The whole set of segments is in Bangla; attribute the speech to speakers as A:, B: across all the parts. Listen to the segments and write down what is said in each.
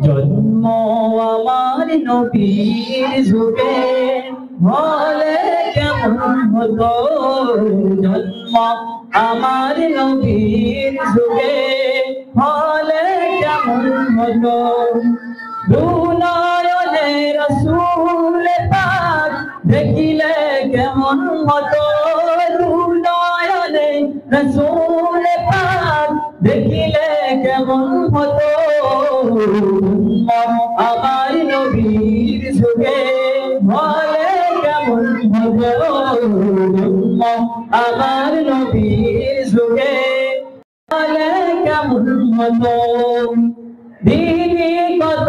A: জন্ম আমার নবীর যুগে হলে কেমন হতো, জন্ম আমার নবীর যুগে হলে কেমন হতো। দুনয়নে রাসূল পাক দেখিলে কেমন হতো, দুনয়নে রাসূল পাক দেখিলে কেমন হতো। আমার নবীর যুগে হলে কেমন হতো, আমার নবীর যুগে হলে কেমন হতো। দিনে কত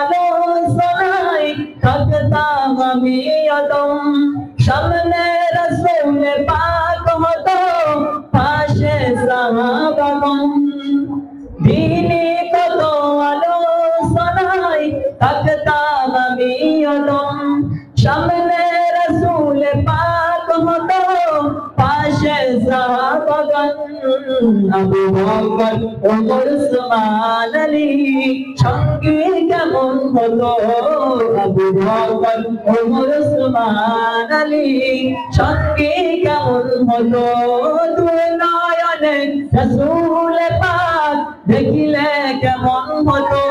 A: আলোচনায় থাকতাম আমি অদম, সামনে রাসূল পাক হতো পাশে সাহাবাগণ। দিনে কত আলোচনায় থাকতাম আমি অদম, সামনে রাসূল পাক হতো পাশে সাহাবাগণ। আবু বকর ওমর উসমান আলী সঙ্গে কেমন হতো, আবু বকর ওমর উসমান আলী সঙ্গে কেমন হতো। দুই নয়নে রাসূল পাক দেখিলে কেমন হতো,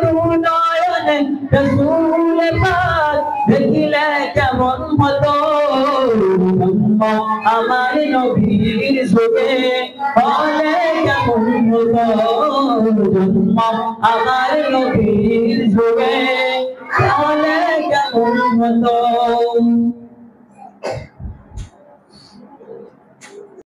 A: দুই নয়নে রাসূল পাক দেখিলে কেমন হতো। আমার নবীর যুগে হলে কেমন হতো, আমার নবীর যুগে হলে কেমন হতো।